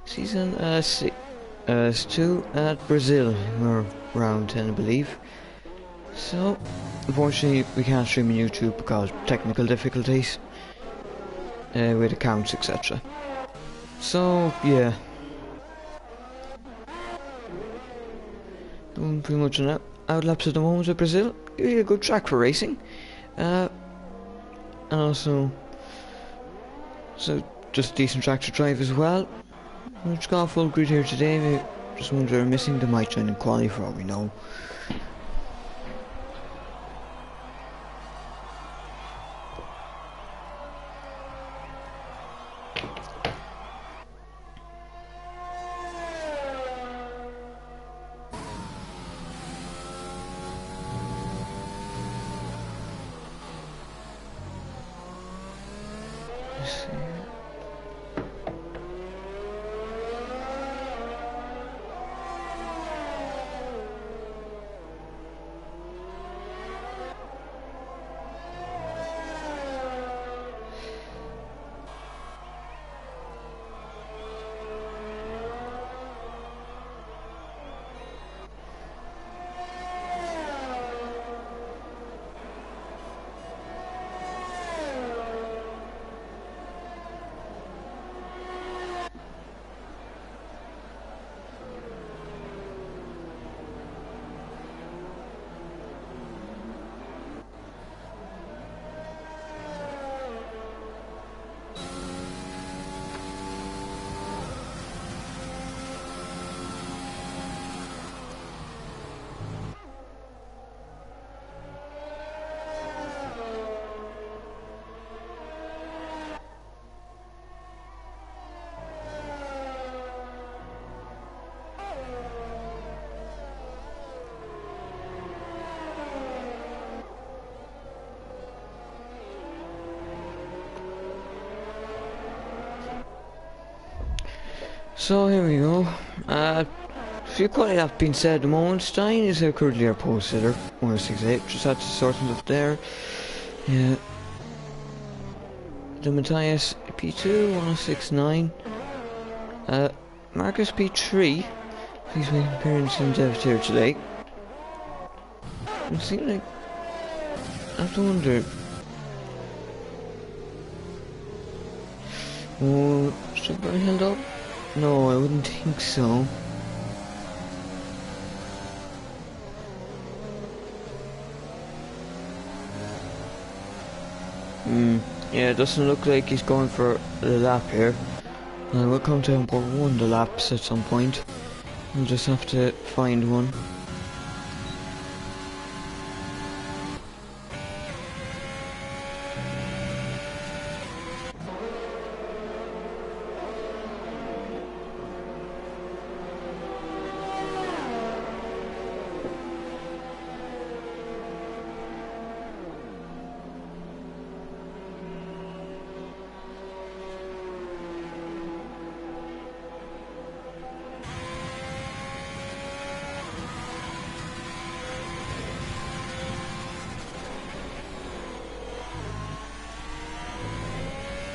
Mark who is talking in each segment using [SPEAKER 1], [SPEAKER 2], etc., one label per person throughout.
[SPEAKER 1] Season 2 at Brazil. We're round 10, I believe. So, unfortunately, we can't stream on YouTube because of technical difficulties with accounts, etc. So, yeah. Doing pretty much an outlaps at the moment with Brazil. Really a good track for racing. And also, so just a decent track to drive as well. We've just got a full grid here today. We just ones we're missing, they might join in quali for all we know. So here we go. A few quality have been said at the moment. Stein is currently our pole sitter, 168. Just had to sort him up there. Yeah. The Matthias P2, 1069. Marcus P3. He's making an appearance in Dev Tier today. It seems like I have to wonder. Oh, should I held up? No, I wouldn't think so. Yeah, it doesn't look like he's going for the lap here. We'll come to import one of the laps at some point. We'll just have to find one.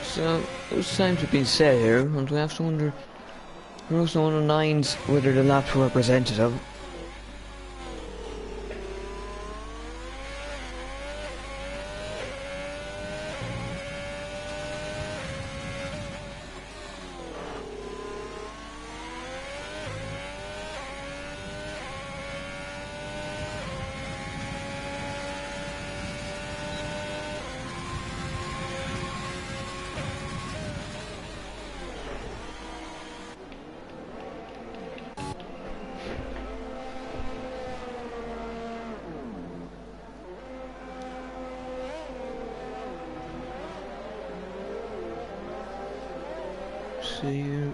[SPEAKER 1] So, those times have been set here, and we have to wonder who knows the 109s whether the laps were representative. See you.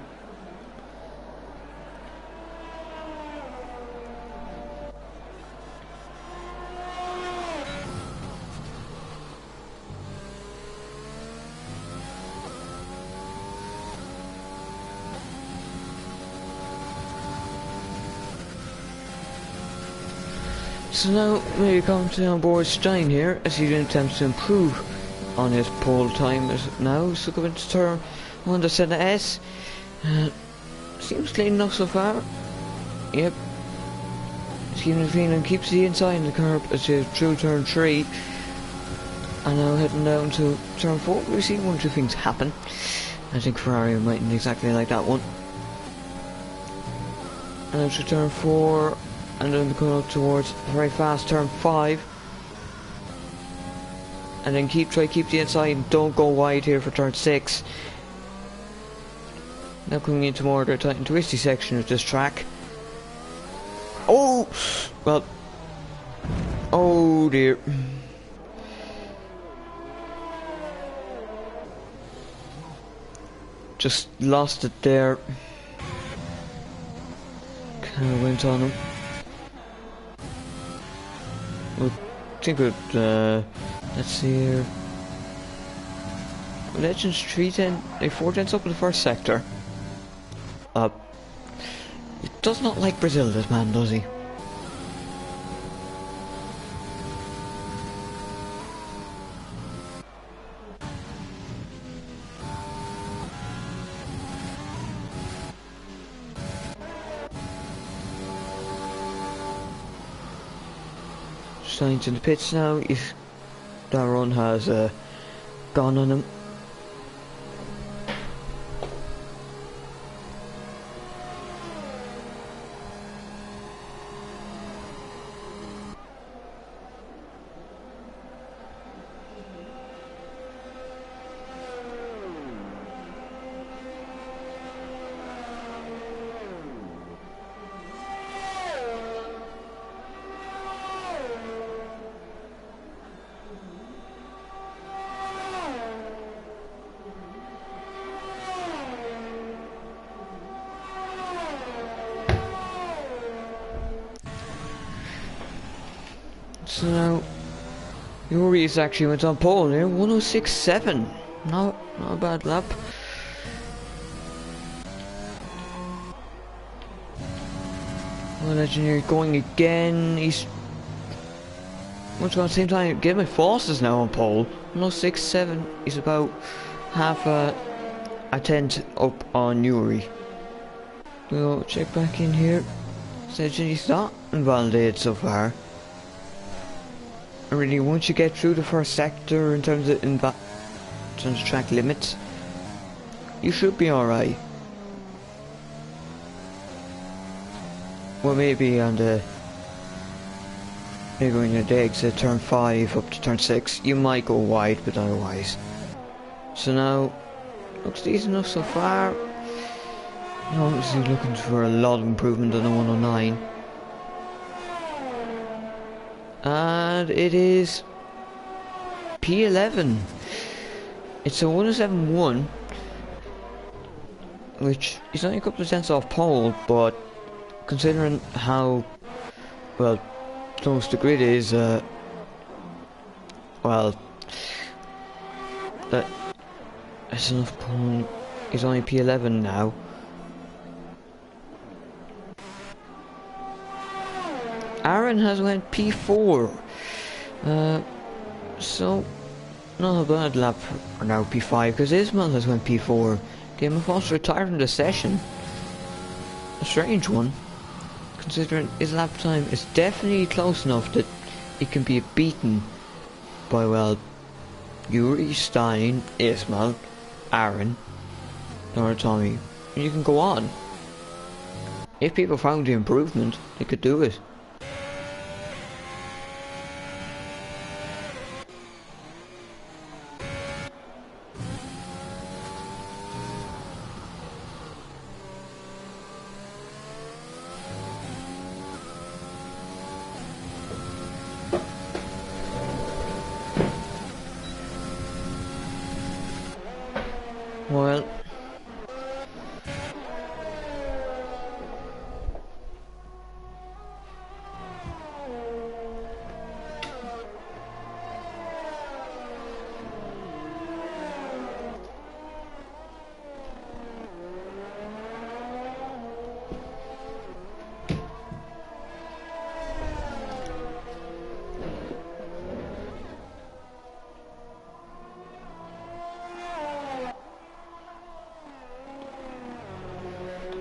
[SPEAKER 1] So now maybe come to on board Stein here as he attempts to improve on his pole time as now. So going to turn on the Senna S. Seems clean enough so far. Yep. It's keeping it clean and keeps the inside in the curb as you through turn 3. And now heading down to turn 4. We've seen one or two things happen. I think Ferrari mightn't exactly like that one. And then to turn 4. And then going up towards very fast turn 5. And then try keep the inside and don't go wide here for turn 6. Now coming into more of the tight and twisty section of this track. Oh! Well. Oh dear. Just lost it there. Kind of went on him. We'll think of let's see here. Legends 310, 4 tenths up in the first sector. It does not like Brazil, this man, does he? Sainz in the pits now. If that run has gone on him. So now, Yuri's actually went on pole there, 106.7. Not a bad lap. Well, engineer going again. He's once at the same time. Get my Foss now on pole. 106.7. He's about half a tenth up on Yuri. We'll check back in here. Said he's not invalidated so far. Really, once you get through the first sector in terms of track limits, you should be alright. Well, maybe on the when your exit turn 5 up to turn 6, you might go wide, but otherwise. So now, looks decent enough so far. Obviously looking for a lot of improvement on the 109. And it is P11. It's a 107.1, which is only a couple of tenths off pole, but considering how well close the grid is, well, that's enough pole. It's only P11 now. Aaron has went P4, so not a bad lap for now. P5 because Ismail has went P4. Game of Foss retired from the session. A strange one, considering his lap time is definitely close enough that it can be beaten by, well, Yuri, Stein, Ismail, Aaron, or Tommy. And you can go on. If people found the improvement, they could do it. Well,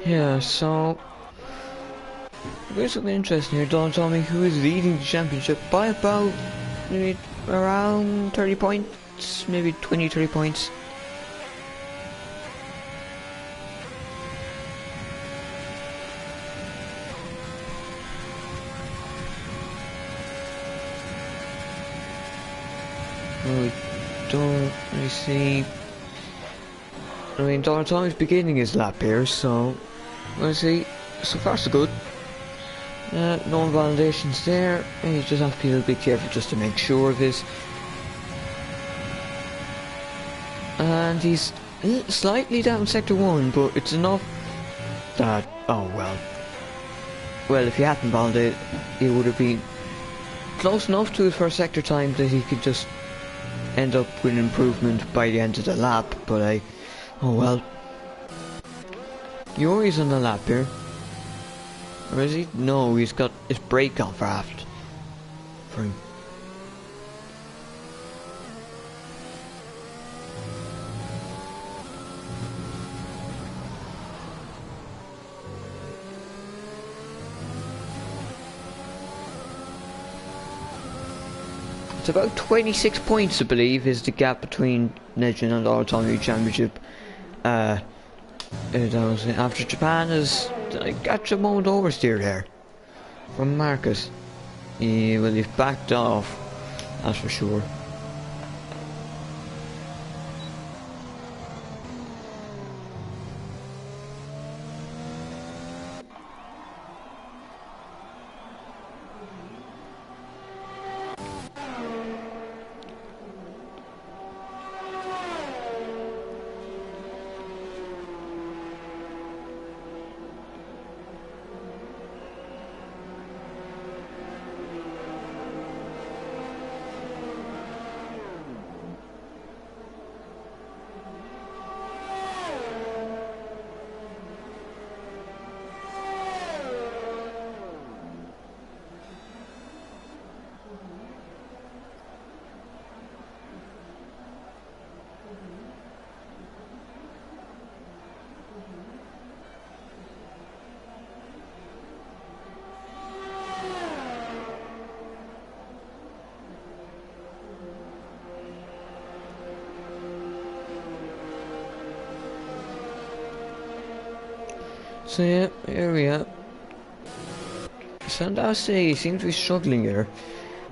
[SPEAKER 1] Yeah, so there's something interesting here. Don Tommy, who is leading the championship by about maybe around 30 points, maybe 20, 30 points. We don't really see. I mean, Donald Tommy's beginning his lap here, so we'll see. So far, so good. No invalidations there. And you just have to be a little bit careful just to make sure of this. And he's slightly down sector 1, but it's enough that, oh well. Well, if he hadn't validated, it would have been close enough to his first sector time that he could just end up with an improvement by the end of the lap, but oh well. Yuri's on the lap here. Or is he? No, he's got his brake off aft. For him. It's about 26 points, I believe, is the gap between Legend and Autonomy Championship. After Japan has got a moment oversteer there from Marcus. Yeah, well, he's backed off, that's for sure. So yeah, here we are. Sandase seems to be struggling here.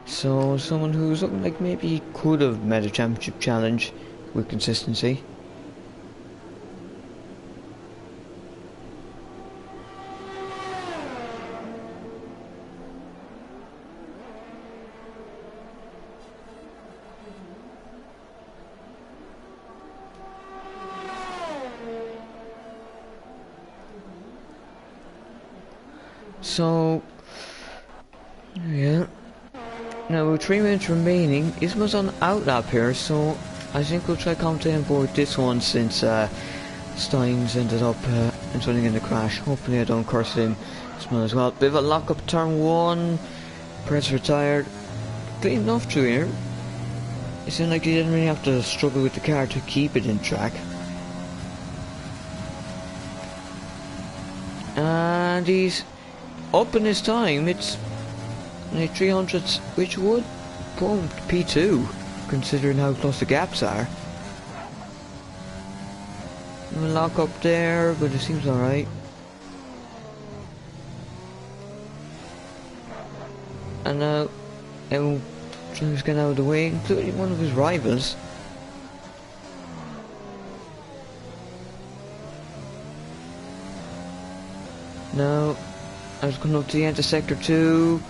[SPEAKER 1] So someone who's looking like maybe he could have made a championship challenge with consistency. So, yeah. Now with 3 minutes remaining, Isma's on outlap here, so I think we'll try commentating aboard this one since Steins ended up joining in the crash. Hopefully I don't curse him as well. Bit of a lock up turn 1. Perez retired. Clean enough through here. It seemed like he didn't really have to struggle with the car to keep it in track. And he's up in his time. It's 300s, which would put him to P2, considering how close the gaps are. I'm lock up there, but it seems alright. And now, everyone tries to get out of the way, including one of his rivals. Now, I was coming up to the end of sector 2.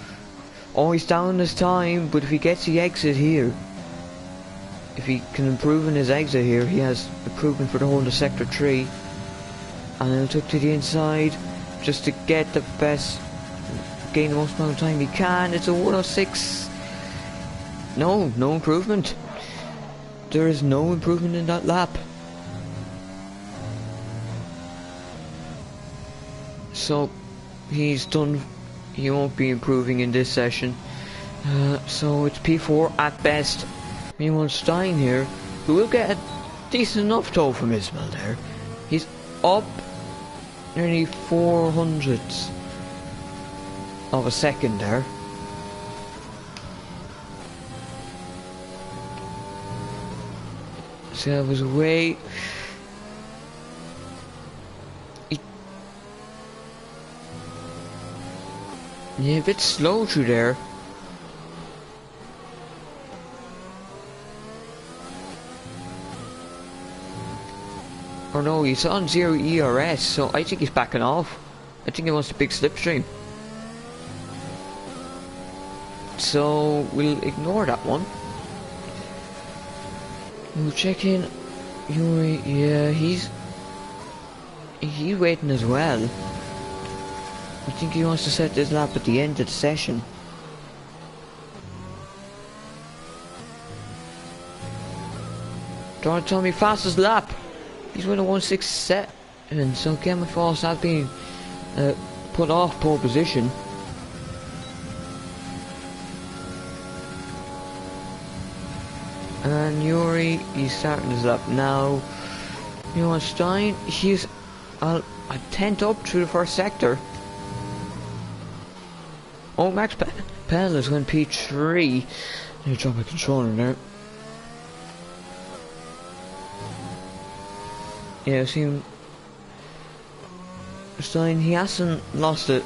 [SPEAKER 1] Oh, he's down this time, but if he gets the exit here, if he can improve in his exit here, he has improvement for the whole of sector 3. And he'll took to the inside just to get the best, gain the most amount of time he can. It's a 106. No improvement. There is no improvement in that lap. So he's done. He won't be improving in this session. So it's P4 at best. Meanwhile, Stein here, who will get a decent enough tow from Ismail there. He's up nearly 400ths of a second there. So I was way... Yeah, a bit slow through there. Or no, he's on 0 ERS, so I think he's backing off. I think he wants a big slipstream. So we'll ignore that one. We'll check in Yuri. Yeah, he's waiting as well. I think he wants to set this lap at the end of the session. Don't tell me fastest lap. He's winning 167, so Gemma Frost has been put off pole position. And Yuri, he's starting his lap now. Johan Stein, he's a tenth up through the first sector. Oh, Max Pell has won P3. Let me drop my controller there. Yeah, I've seen Stein, he hasn't lost it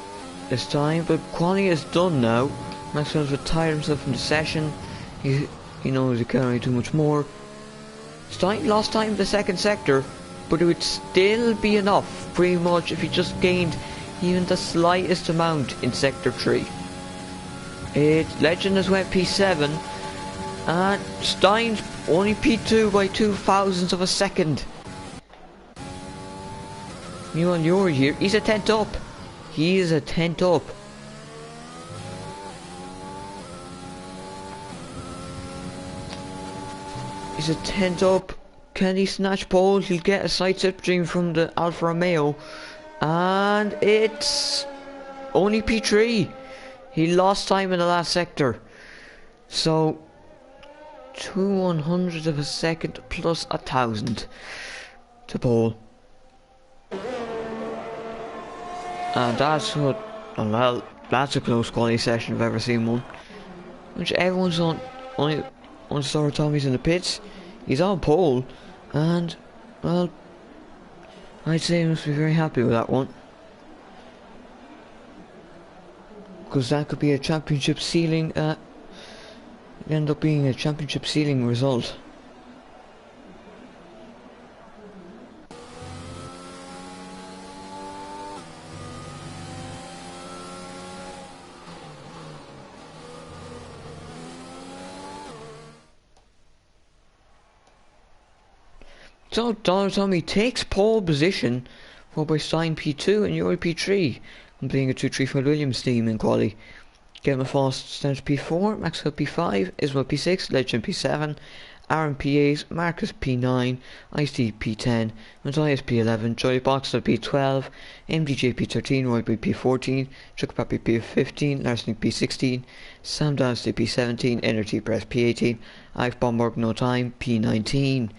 [SPEAKER 1] this time, but quality is done now. Maxwell's retired himself from the session. He knows he can't really do much more. Stein lost time in the second sector, but it would still be enough, pretty much, if he just gained even the slightest amount in sector 3. Legend has went P7, and Stein's only P2 by 0.02 of a second. Johan Yuri here, he's a tenth up. He is a tenth up. He's a tenth up. Can he snatch pole? He'll get a side slipstream from the Alfa Romeo. And it's only P3. He lost time in the last sector. So 2/100 of a second plus 1,000 to pole. And that's what, well, that's a close quality session I've ever seen one. Which everyone's on, only one star Tommy's in the pits. He's on pole, and, well, I'd say he must be very happy with that one. Because that could be a championship ceiling, end up being a championship ceiling result. So Donald Tommy takes pole position, followed by Stein P2 and Yuri P3, completing a 2-3 for Williams team in quali. Gemma Frost stands P4, Maxwell P5, Ismail P6, Legend P7, Aaron P8, Marcus P9, Ice-T P10, Matthias P11, Joy Boxer P12, MDJ P13, Roy P14, Chuck Pappy P15, Larson P16, Sam Dynasty P17, Energy Press P18, Ike Bomberg No Time P19.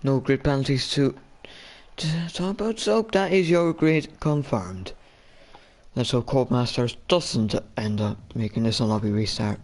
[SPEAKER 1] No grid penalties to talk about, so that is your grid confirmed. Let's hope Codemasters doesn't end up making this a lobby restart.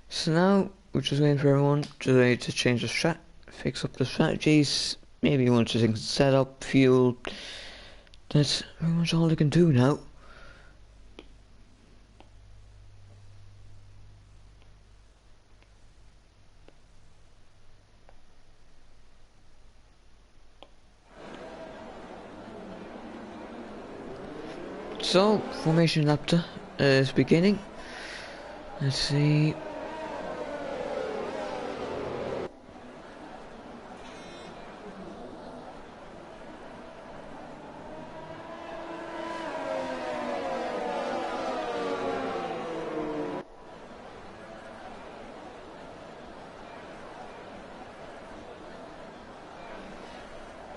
[SPEAKER 1] So now we're just waiting for everyone to change the fix up the strategies, maybe once you think set up, fuel. That's pretty much all they can do now. so formation lap is beginning. Let's see.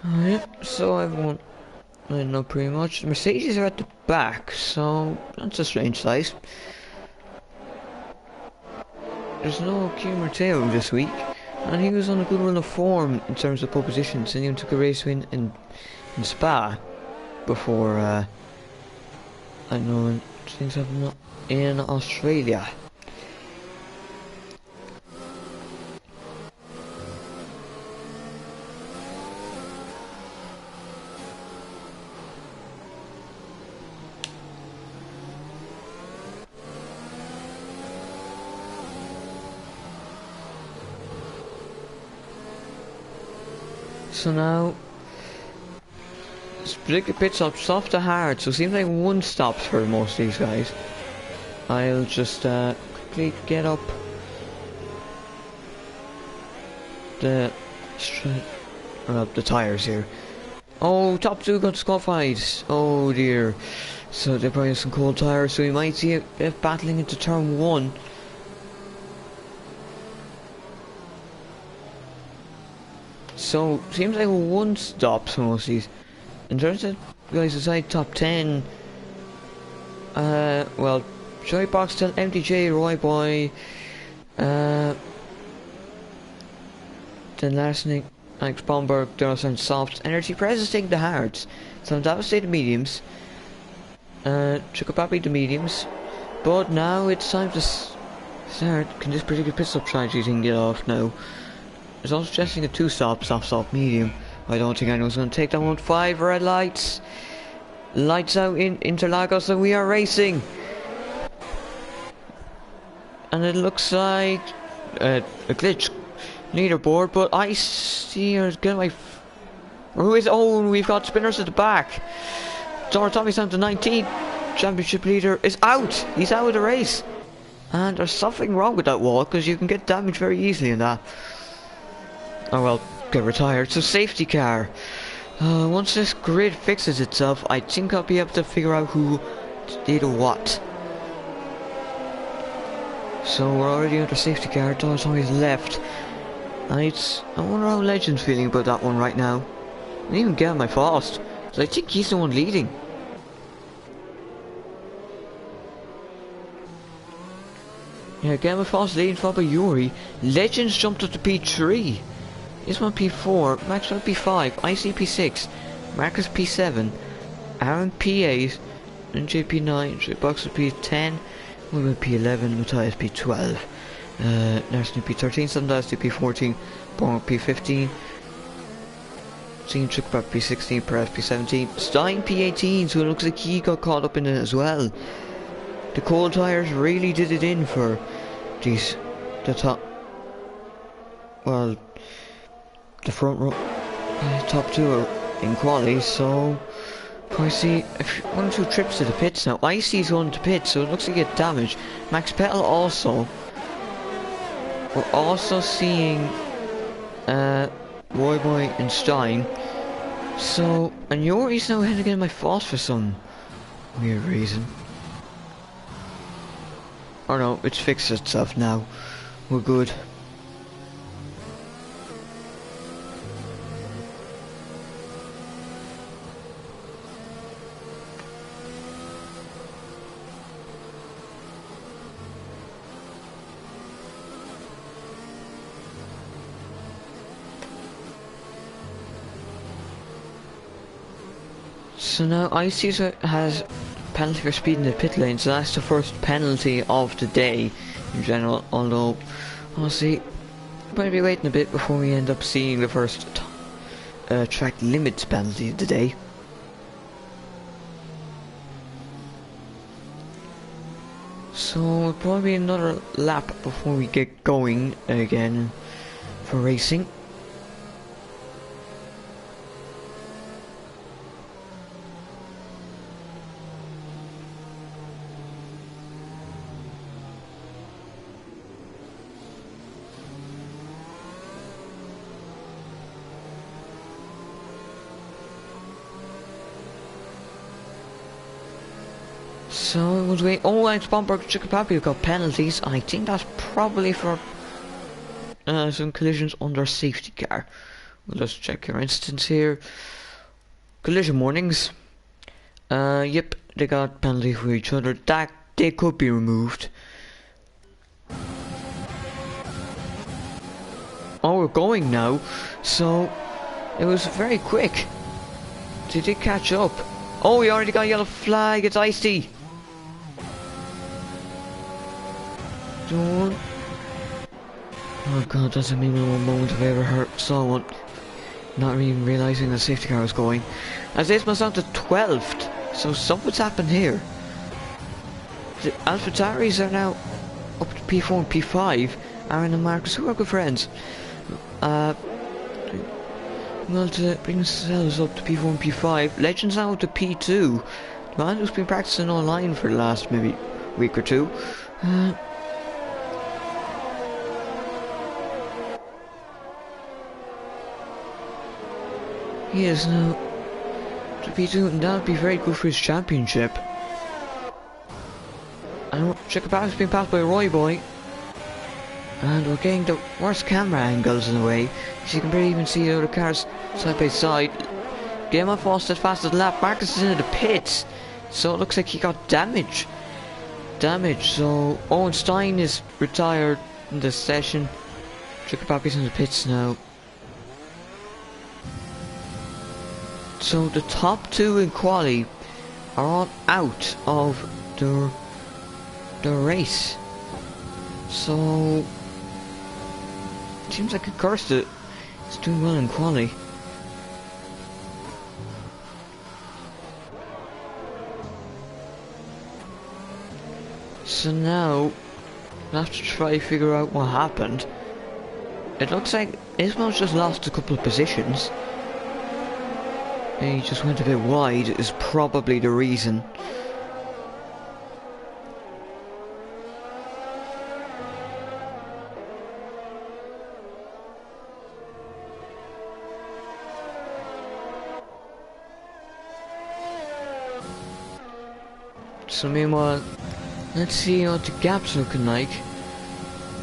[SPEAKER 1] Oh, yeah, so everyone, I know pretty much. The Mercedes are at the back, so that's a strange sight. There's no Kimi Matteo this week, and he was on a good run of form in terms of pole positions, and he even took a race win in Spa before, I know things happen in Australia. So now, particular pit stop, soft to hard, so it seems like one stops for most of these guys. I'll just quickly get up the the tires here. Oh, top two got disqualified. Oh dear. So they probably have some cold tires, so we might see a bit of battling into turn one. So, seems like one stops for most of these. In terms of guys inside top 10, well, Joey Boxtel, MTJ, Roy Boy, then Larson, Alex Bomberg, Donald and Softs, Energy Press is taking the hards. So Devastated mediums, Chukapapi the mediums, but now it's time to start. Can this particular pit stop strategy thing get off now? It's also suggesting a 2-stop, soft medium. I don't think anyone's going to take that one. 5 red lights. Lights out in Interlagos, and we are racing. And it looks like a glitch leaderboard, but I see her get my. Who is? Oh, we've got spinners at the back. Tommy's down to 19th. Championship leader is out. He's out of the race. And there's something wrong with that wall, because you can get damaged very easily in that. Oh well, get retired. So safety car. Once this grid fixes itself, I think I'll be able to figure out who did what. So we're already under safety car. Tommy's left. And I wonder how Legend's feeling about that one right now. I didn't even get on my fast. So I think he's the one leading. Yeah, Gamma Fast leading followed by Yuri. Legends jumped up to P3. This one P4, Maxwell P5, IC P6, Marcus P7, Aaron P8, and JP9, Boxer P10, William P11, Matthias P12, Larson P13, Sandals P14, Born P15, Sean Chukbak P16, Perez P17, Stein P18, so it looks like he got caught up in it as well. The cold tires really did it in for these, the top, well, the front row, top two are in quali, so I see 1 or 2 trips to the pits now. Icy's going to pits, so it looks like he get damaged. Max Petal also. We're also seeing Roy Boy and Stein. So, and Yuri's now ahead again in my fast for some weird reason. Oh no, it's fixed itself now. We're good. So now IC's has penalty for speed in the pit lane, so that's the first penalty of the day in general, although honestly we're going to be waiting a bit before we end up seeing the first track limits penalty of the day. So probably another lap before we get going again for racing. So, was wait. Oh, it's Bomberg Chickapappi got penalties. I think that's probably for some collisions under safety car. We'll just check your instance here. Collision warnings. Yep, they got penalty for each other. That they could be removed. Oh, we're going now. So, it was very quick. They did catch up. Oh, we already got a yellow flag. It's icy. Don't. Oh god, that's a minimum moment I've ever heard someone not even realising the safety car was going. As this must down to 12th, so something's happened here. The AlphaTauris are now up to P4 and P5. Aaron and Marcus, who are good friends, well, to bring themselves up to P4 and P5. Legends now up to P2. The man who's been practicing online for the last maybe week or two. He is now to P2, and that would be very good for his championship. And Chickapappi's been passed by Roy Boy. And we're getting the worst camera angles in a way, so you can barely even see the other cars side by side. Game of Fast as fast as lap. Marcus is into the pits, so it looks like he got damage. So Owen Stein is retired in this session. Chickapappi's in the pits now. So the top two in quali are all out of the race. So seems like a curse that is doing well in quali. So now we'll have to try to figure out what happened. It looks like Ismail's just lost a couple of positions. He just went a bit wide is probably the reason. So meanwhile, let's see what the gap's looking like.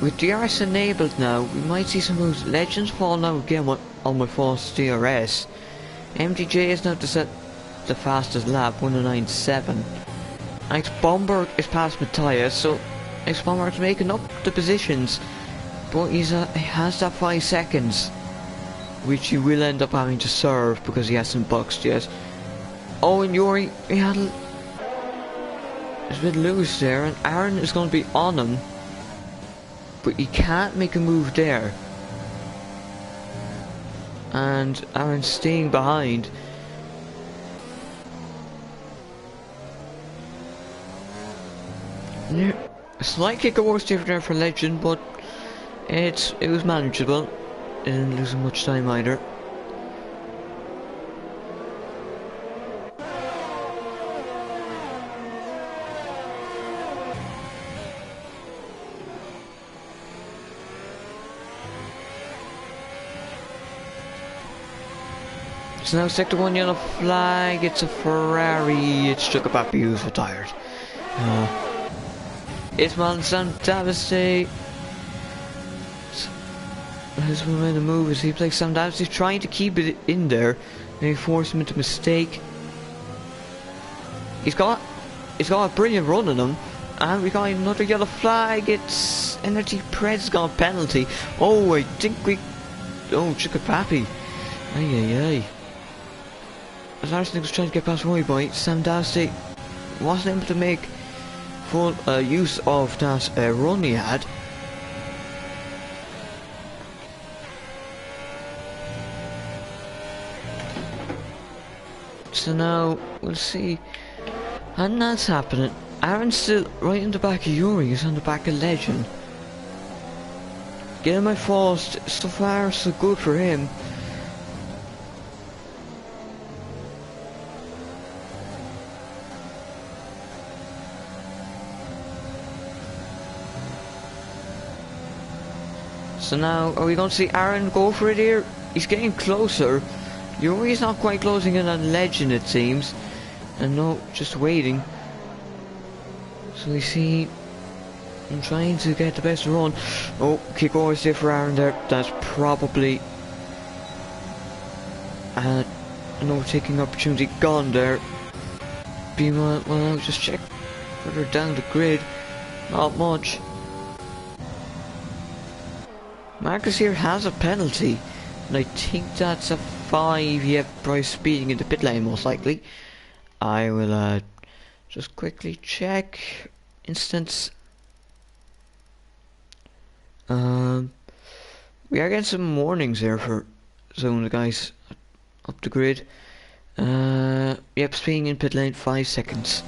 [SPEAKER 1] With DRS enabled now, we might see some moves. Legends fall now again on my false DRS. MTJ is now to set the fastest lap, 109.7. X Bomberg is past Matthias, so X Bomberg's making up the positions, but he has that 5 seconds, which he will end up having to serve because he hasn't boxed yet. Oh, and Yuri, he had it's a bit loose there, and Aaron is going to be on him, but he can't make a move there. And Aaron's staying behind. A slight kick of worse there for Legend, but it was manageable. Didn't lose much time either. So now sector 1 yellow flag, it's a Ferrari, it's Chickapappi who's retired. Ismail Santavase. His momentum move as he plays Santavase, trying to keep it in there, and he forced him into a mistake. He's got a brilliant run on him, and we got another yellow flag, it's Energy Preds got a penalty. Oh, I think Chickapappi. Ay. As Arsenal was trying to get past Roy Boy, Sam Dowsey wasn't able to make full use of that run he had. So now we'll see, and that's happening. Aaron's still right in the back of Yuri, he's on the back of Legend. Getting my first, so far so good for him. So now, are we going to see Aaron go for it here? He's getting closer. Yuri's not quite closing in on Legend, it seems. And no, just waiting. So we see I'm trying to get the best run. Oh, kick over there for Aaron there. That's probably an overtaking opportunity gone there. Well, I'll just check further down the grid. Not much. Marcus here has a penalty, and I think that's a 5. Yeah, probably speeding in the pit lane most likely. I will just quickly check. Instance. We are getting some warnings here for some of the guys up the grid. Yep, speeding in pit lane 5 seconds.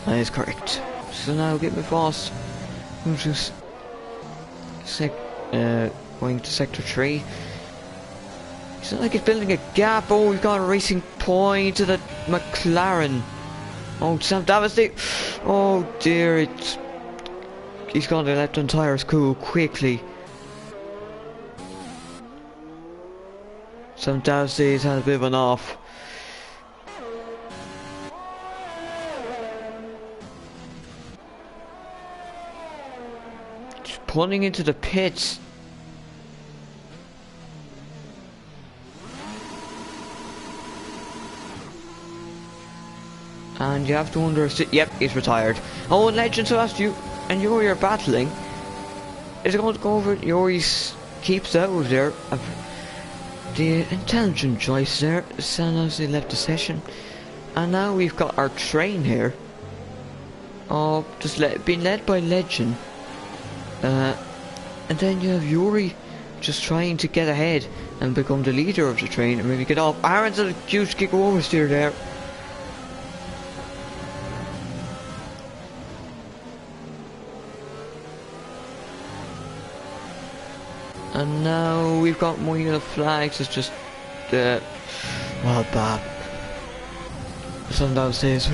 [SPEAKER 1] That is correct. So now get me fast. Going to sector 3. It's not like it's building a gap. Oh, we've got a racing point to the McLaren. Oh, Sam Davis. Oh dear, he's gone to left on tyres cool quickly. Sam Davis had a bit of an off. Just pulling into the pits. And you have to wonder if... Yep, he's retired. Oh, and Legend, so asked you, and you're battling. Is it going to go over? Yuri's keeps out of there. The intelligent choice there. As they left the session. And now we've got our train here. Oh, just being led by Legend. And then you have Yuri just trying to get ahead and become the leader of the train and maybe get off. Aaron's a huge kick oversteer there. And now we've got more yellow flags. It's just, well, bad. Something downstairs.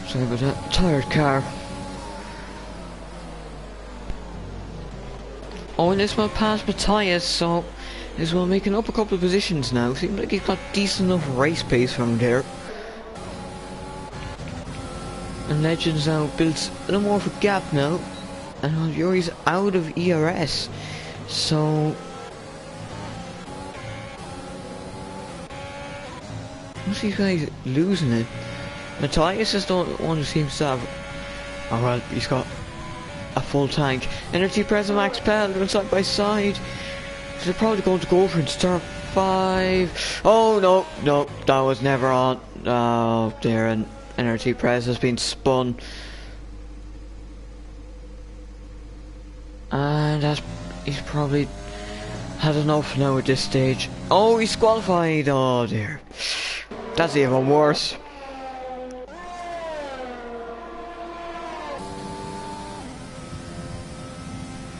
[SPEAKER 1] Sorry about that. Tired car. Oh, and this one passed Matthias, so this one making up a couple of positions now. Seems like he's got decent enough race pace from there. And Legends now builds a little more of a gap now. And Yuri's out of ERS, so most of these guys losing it. Matthias is the one who seems to have. Oh well, he's got a full tank. Energy Press and Max Pell going side by side. So they're probably going to go for it. Start 5. Oh no, that was never on. Oh dear, and Energy Press has been spun. And he's probably had enough now at this stage. Oh, he's qualified. Oh dear, that's even worse.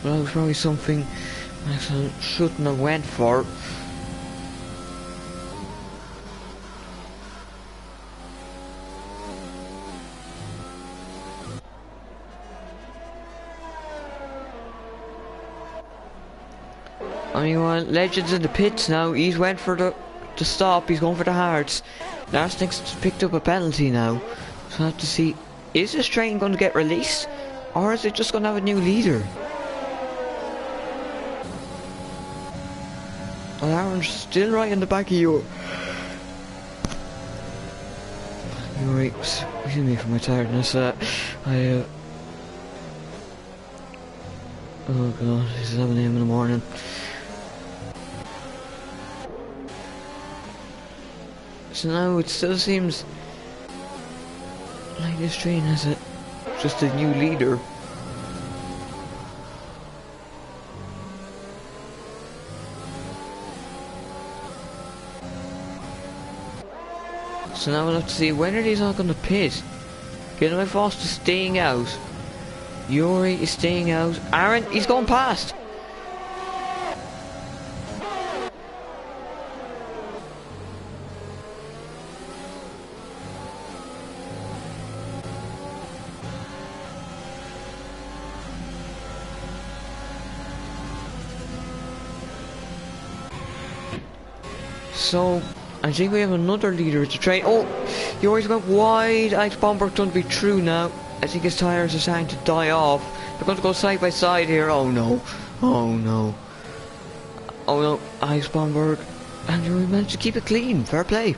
[SPEAKER 1] Well, that was probably something I shouldn't have went for. I mean, well, Legends in the pits now. He's went for the stop. He's going for the hearts. Larsnick's picked up a penalty now. So I have to see, is this train going to get released, or is it just going to have a new leader? Well, Aaron's still right in the back of you. Anyway, excuse me for my tiredness. Oh god, it's 11 AM in the morning. So now it still seems like this train has just a new leader. So now we'll have to see when are these all going to pit. Getaway Foster staying out. Yuri is staying out. Aaron, he's going past. So I think we have another leader to train. Oh, he always went wide. Alex Bomberg's going to be through now. I think his tyres are starting to die off. They're going to go side by side here. Oh no. Oh no. Oh no. Alex Bomberg. And you managed to keep it clean. Fair play.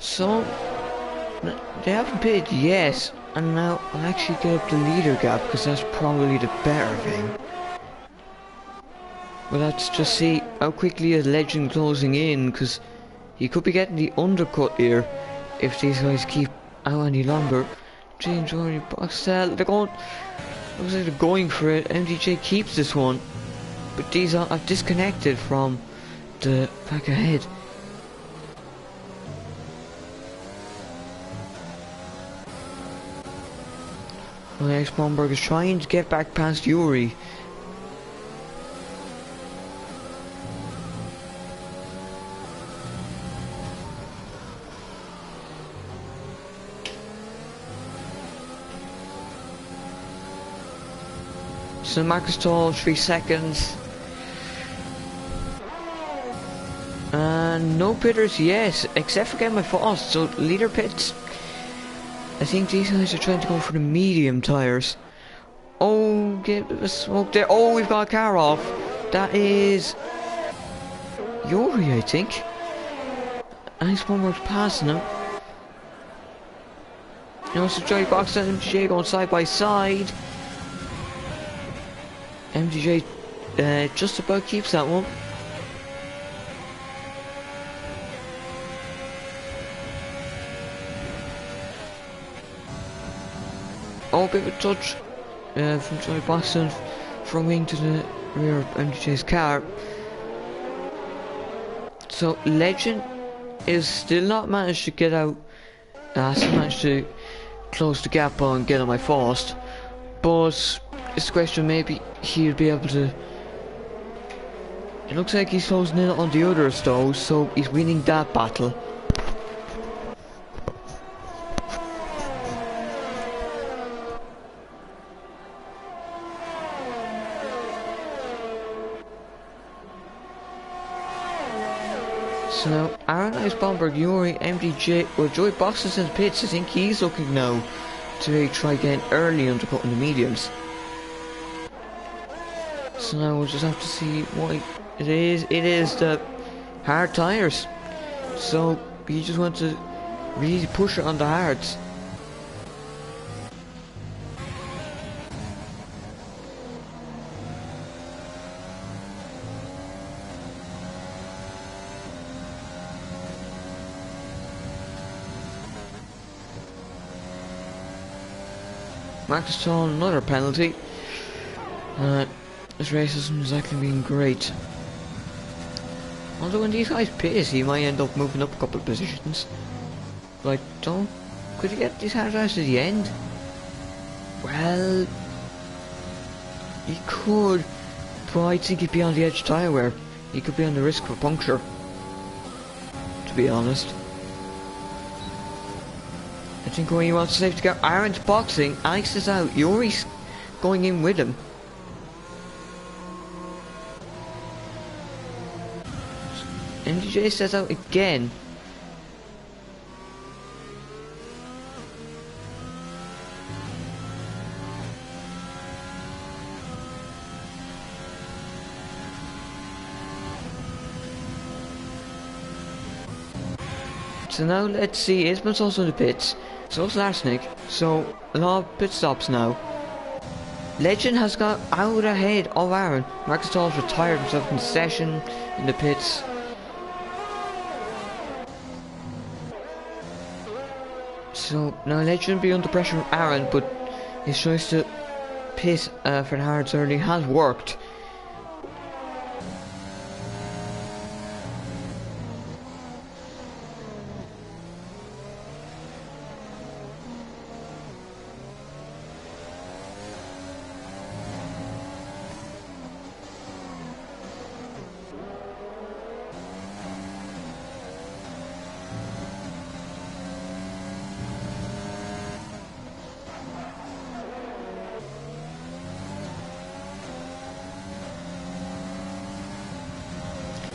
[SPEAKER 1] So, they haven't pitted yet, and now I'll actually get up the leader gap, because that's probably the better thing. But let's just see how quickly is Legend closing in, because he could be getting the undercut here, if these guys keep out any longer. James already Boxell, they're going, looks like they're going for it. MDJ keeps this one, but these are disconnected from the pack ahead. Alex Bomberg is trying to get back past Yuri. So Marcus Tall, 3 seconds. And no pitters yet, except for getting my fast. So leader pits. I think these guys are trying to go for the medium tyres. Oh, get a smoke there. Oh, we've got a car off. That is Yuri, I think. Alex Bomberg's passing him. Now it's a Joey Box and MTJ going side by side. MTJ just about keeps that one. Oh, a bit of a touch from Joey Boston from wing to the rear of MTJ's car. So Legend is still not managed to get out. Still managed to close the gap on get on my fast, but it's a question maybe he'll be able to. It looks like he's closing in on the others though, so he's winning that battle. So now, Aaron Ice Bomberg, Yuri, MDJ, well Joey Box is in the pits. I think he's looking now to try getting early undercut in the mediums. So now we'll just have to see what it is. It is the hard tyres. So you just want to really push it on the hards. Marcus Tall, another penalty. This race hasn't exactly been great. Although when these guys pace, he might end up moving up a couple of positions. Like, don't... Could you get these hard guys to the end? Well... He could, but I think he'd be on the edge of tyre wear. He could be on the risk of a puncture. To be honest. I think when he wants to safety car, Aaron's boxing, Alex is out, Yuri's going in with him. MDJ says out again. So now let's see, Ismail's also in the pits. So is Larsnick, so a lot of pit stops now. Legend has got out ahead of Aaron. Marcus Tall's retired himself in the session in the pits. So now Legend be under pressure from Aaron, but his choice to pit for the hard early has worked.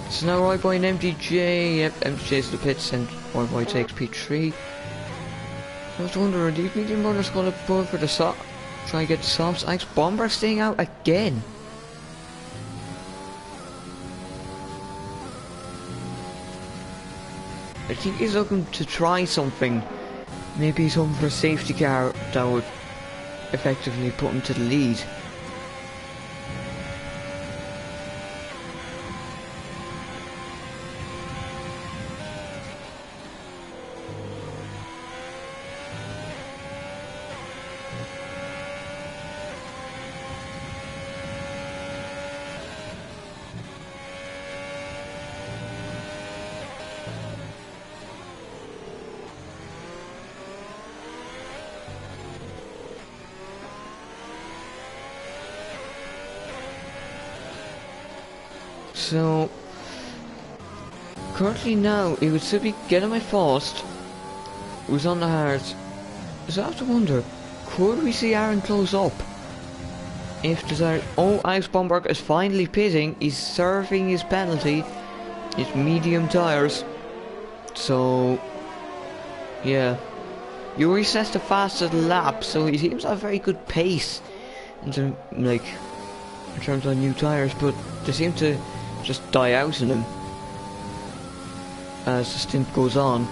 [SPEAKER 1] So now Roy Boy and MDJ, yep, MDJ's the pits and Roy Boy takes P3. I was wondering, are these medium runners going to pull for the soft? Try and get the softs. Alex Bomber staying out again. I think he's looking to try something. Maybe he's hoping for a safety car that would effectively put him to the lead. So currently now it would still be getting my first. Who's on the hard. So I have to wonder, could we see Aaron close up? If there's Alex Bomberg is finally pitting, he's serving his penalty. His medium tyres. So yeah. Yuri sets the fastest lap, so he seems to have very good pace in terms of new tyres, but they seem to just die out in him as the stint goes on.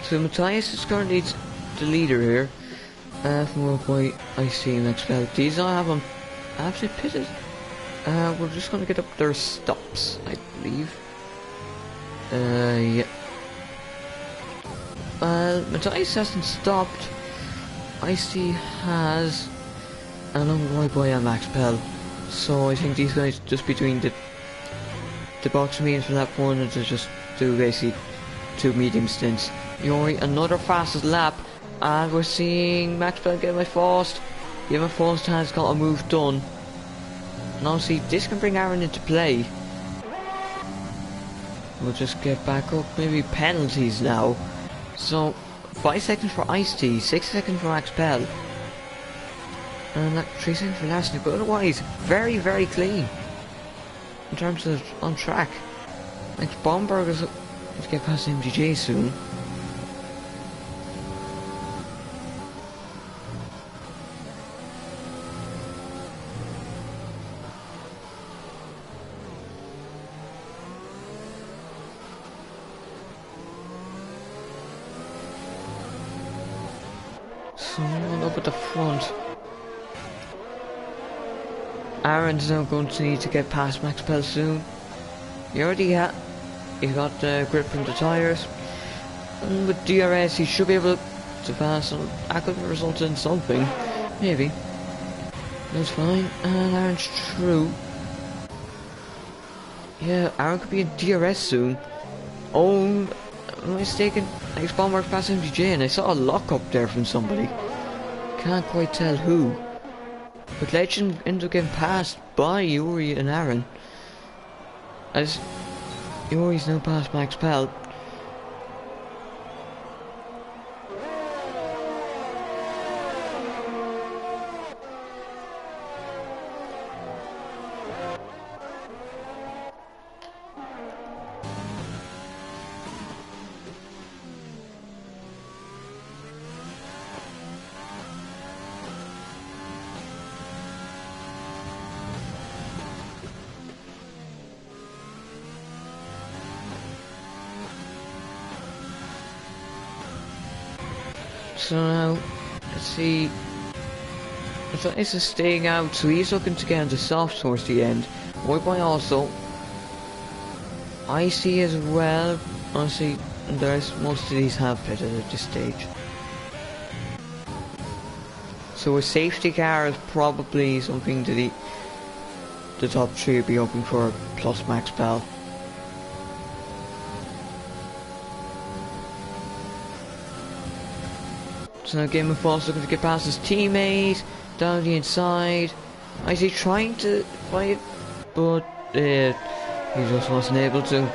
[SPEAKER 1] So Matthias is currently the leader here. From what I see in XL. These I have them absolutely pitted. We're just gonna get up their stops, I believe. Yeah. Matthias hasn't stopped. Ice-T has, along with Roy Boy and Max Pell. So I think these guys just between the box meetings for that one, and to just do basically 2 medium stints. Yuri, another fastest lap, and we're seeing Max Pell get my fast. Yeah, my fast has got a move done. And obviously this can bring Aaron into play. We'll just get back up, maybe penalties now. So 5 seconds for Ice-T, 6 seconds for Max Pell. And that 3 seconds for Lashley, but otherwise very, very clean. In terms of on track. Like Bomberg is to get past MGJ soon. Someone up at the front. Aaron's now going to need to get past Max Pell soon. He already got the grip from the tyres. And with DRS he should be able to pass, and that could result in something. Maybe. That's fine. And Aaron's through. Yeah, Aaron could be in DRS soon. Oh, am I mistaken? Alex Bomberg past MGJ, and I saw a lock up there from somebody. Can't quite tell who. But Legend ended up getting passed by Yuri and Aaron. As Yuri's now past Max Pell. So now, let's see. Matthias is staying out, so he's looking to get into soft towards the end. White Boy also. I see as well. Honestly, most of these have pitted at this stage. So a safety car is probably something that the top three will be hoping for, plus Max Bell. So now Game of Thrones looking to get past his teammate, down the inside. I see trying to fight, but he just wasn't able to.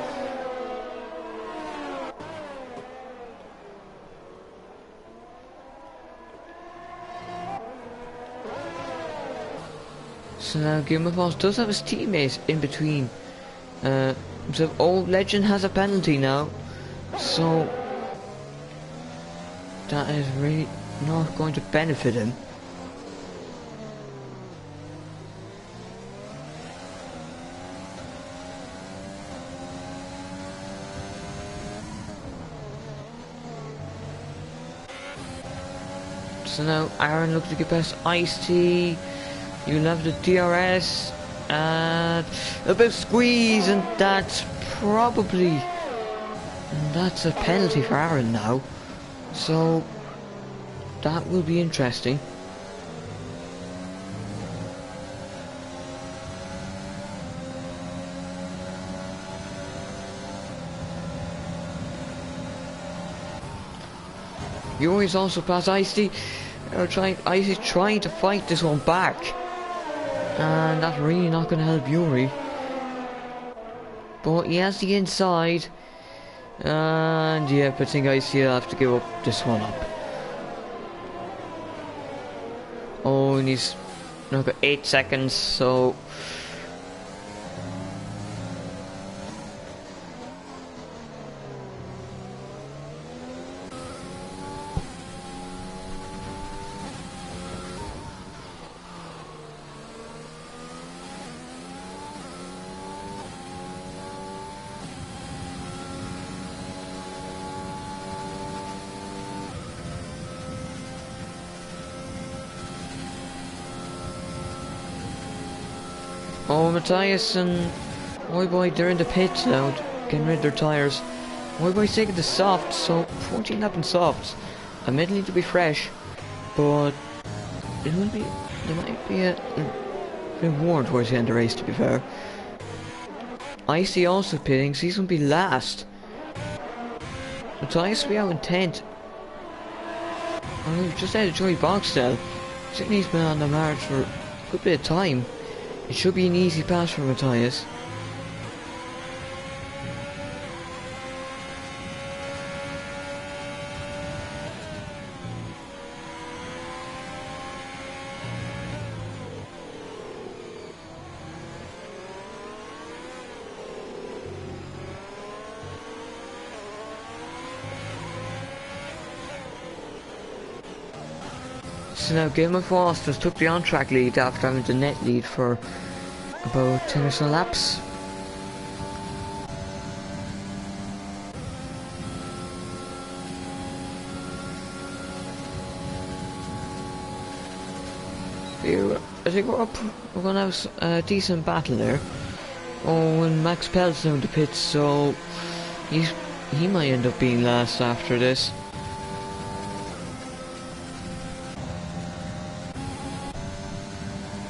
[SPEAKER 1] So now Game of Thrones does have his teammate in between. So Old Legend has a penalty now, so that is really not going to benefit him. So now Aaron looks to get past Ice-T. You'll have the DRS and a bit of squeeze, and that's a penalty for Aaron now. So that will be interesting. Yuri's also past Ice-T. Ice-T trying to fight this one back, and that's really not going to help Yuri. But he has the inside, and yeah, I think Ice-T will have to give up this one up. Oh, and he's now got 8 seconds, so oh, Matthias and White Boy, they're in the pits now, getting rid of their tyres. White Boy's taking the softs, so 14 lap in softs. Admittedly to be fresh, but there might be a bit worn towards the end of the race, to be fair. Icy also pitting, so he's going to be last. Matthias will be out in 10th. And we've just had a Joey Boxtel. Certainly he's been on the march for a good bit of time. It should be an easy pass for Matthias. So now Game of Fosters took the on-track lead after having the net lead for about 10 or so laps. Here, I think we're going to have a decent battle there. Oh, and Max Pell's down the pits, so he might end up being last after this.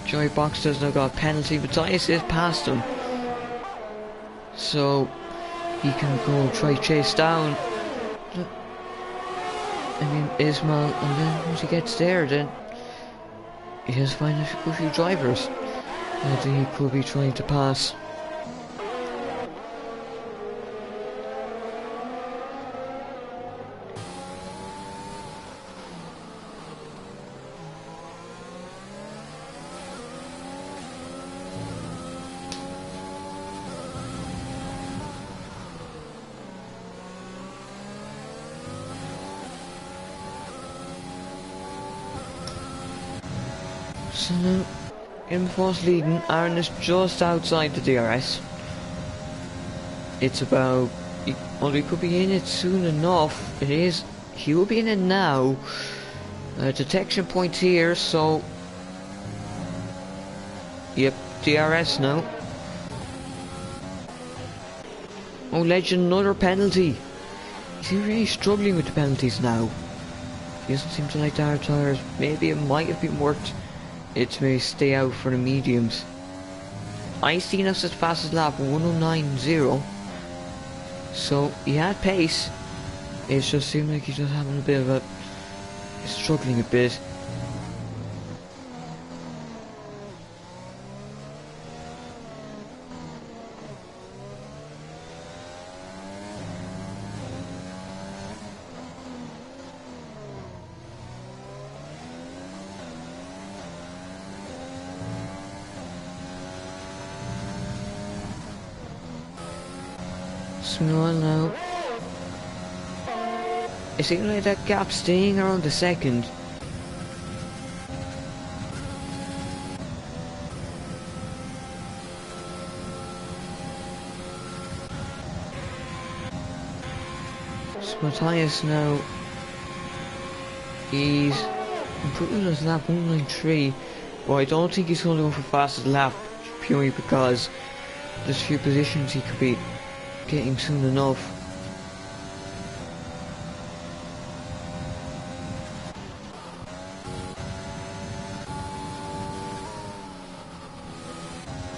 [SPEAKER 1] Joey Boxter's now got a penalty, but Matthias is past him, so he can go try chase down Ismail, and then once he gets there, then he has to find a few drivers that he could be trying to pass. So now, in first leading, Aaron is just outside the DRS. It's about, well, he could be in it soon enough. It is he will be in it now. Detection point here, so... Yep, DRS now. Oh, Legend, another penalty. Is he really struggling with the penalties now? He doesn't seem to like the hard tyres. Maybe it might have been worth it to maybe stay out for the mediums. I seen us as fast as lap 109.0. So he had pace. It just seemed like he's just having a bit of a... struggling a bit. Small now. It seems like that gap staying around the second. So Matthias now, he's improving his lap 193, but I don't think he's going to go for fastest lap purely because there's a few positions he could be getting soon enough.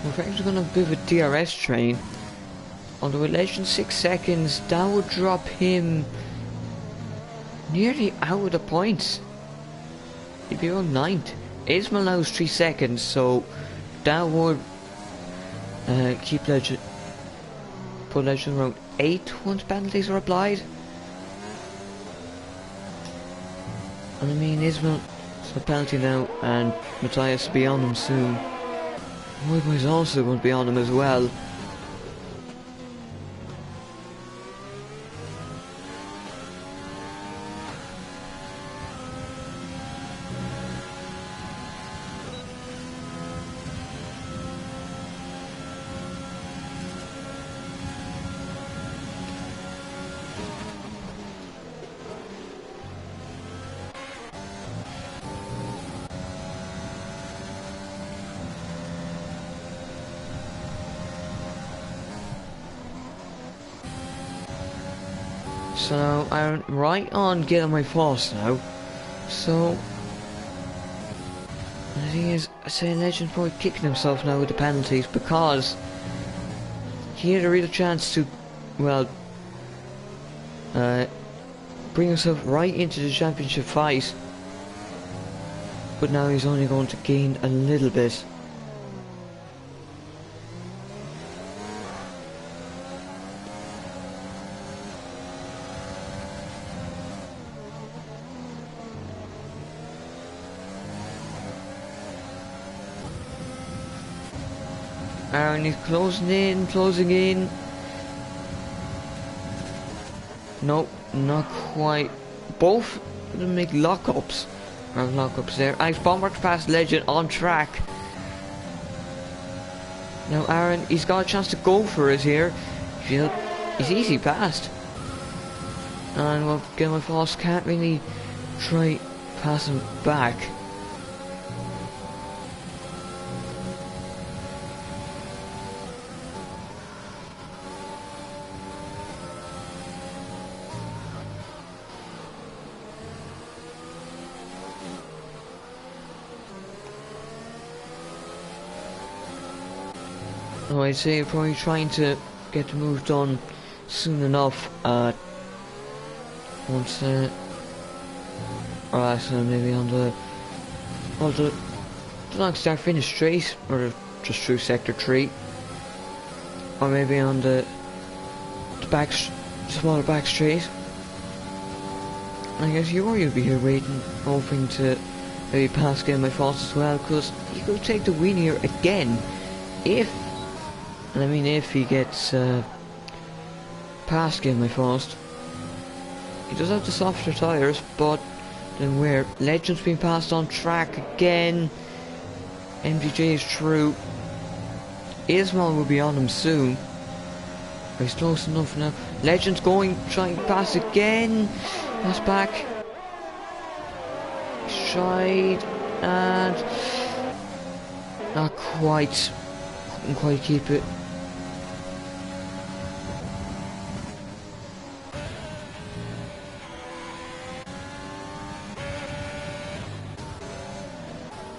[SPEAKER 1] We're actually going to have a bit of a DRS train. Although with Legend 6 seconds, that would drop him nearly out of the points. He'd be around 9th. Ismail now is 3 seconds, so that would keep Legend, put Legend around 8 once penalties are applied. And I mean, Ismail is a penalty now, and Matthias will be on him soon. Woodward is also going to be on him as well. So I'm right on getting my force now. So the thing is, I say Legend's probably kicking himself now with the penalties because he had a real chance to, well, bring himself right into the championship fight. But now he's only going to gain a little bit. And he's closing in. Nope, not quite. Both of them make lockups. Lockups there. Ice Bomb works past Legend on track. Now Aaron, he's got a chance to go for it here. He's easy past. And well, Game of Force can't really try passing back. So I'd say probably trying to get the move done soon enough. Once or so maybe on the long start finish straight, or just through sector 3, or maybe on the smaller back straight. I guess you'll be here waiting, hoping to maybe pass Game My Fault as well, because he could take the win here again if. And I mean, if he gets past Game My Fault. He does have the softer tyres, but then where Legend's been passed on track again. MDJ is through. Ismail will be on him soon. He's close enough now. Legend's going, trying to pass again. That's back. Stride and not quite. Couldn't quite keep it.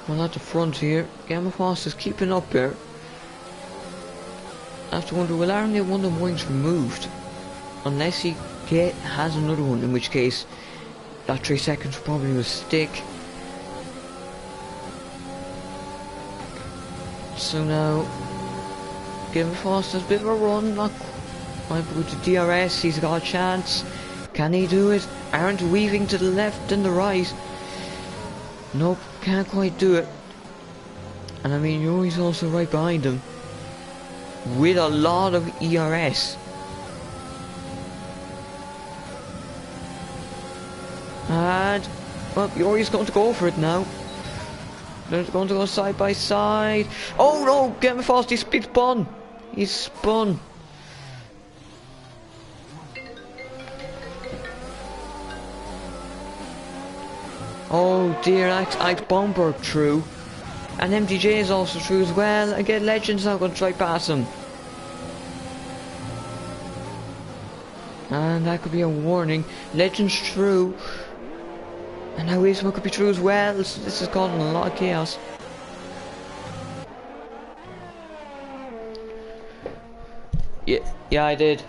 [SPEAKER 1] Well, at the front here, Gamma Fast is keeping up there. I have to wonder, will Aaron get one of the wings removed? Unless he has another one, in which case that 3 seconds probably will stick. So now, Gamma Fast has a bit of a run, not quite, but with the DRS he's got a chance. Can he do it? Aaron's weaving to the left and the right. Nope, can't quite do it. And I mean, Yuri's also right behind him with a lot of ERS. And well, Yuri's going to go for it now. They're going to go side by side. Oh no, get me fast, he's spun. He's spun. Oh dear, Ike's bomber through. And MDJ is also through as well. Again, Legend's now going to try pass him. And that could be a warning. Legend's through. And now Wisma could be through as well. This is causing a lot of chaos. Yeah, I did.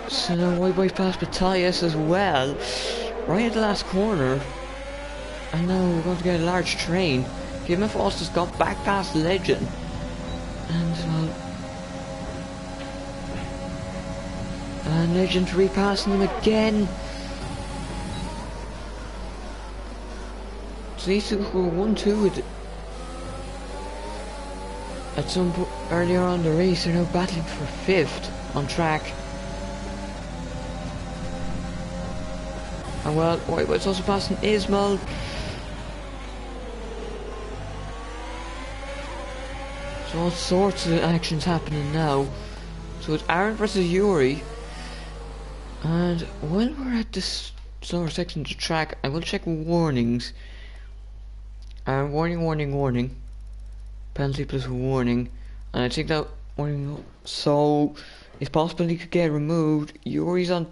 [SPEAKER 1] So now wide bypass Matthias as well, right at the last corner. And now we're going to get a large train. Given Foster's got back past Legend. And Legend repassing him again. So these two were 1-2 with at some point earlier on the race. They're now battling for 5th on track. And well, Whitewood's also passing Ismail. So all sorts of actions happening now. So it's Aaron versus Yuri. And while we're at this slower section of the track, I will check warnings. Warning. Penalty plus warning. And I think that warning, so it's possible he could get removed. Yuri's on.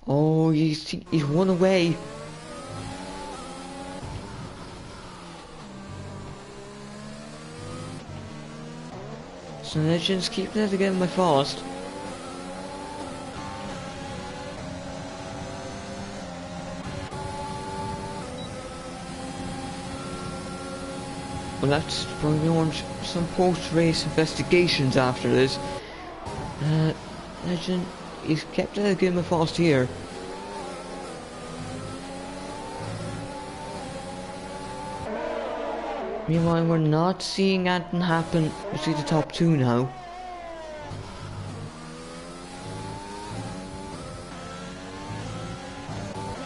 [SPEAKER 1] Oh, he's 1 away. So Legends keeping it again by fast. Well, that's probably on some post-race investigations after this. Legend. He's kept it again with fast here. Meanwhile, we're not seeing anything happen between the top 2 now.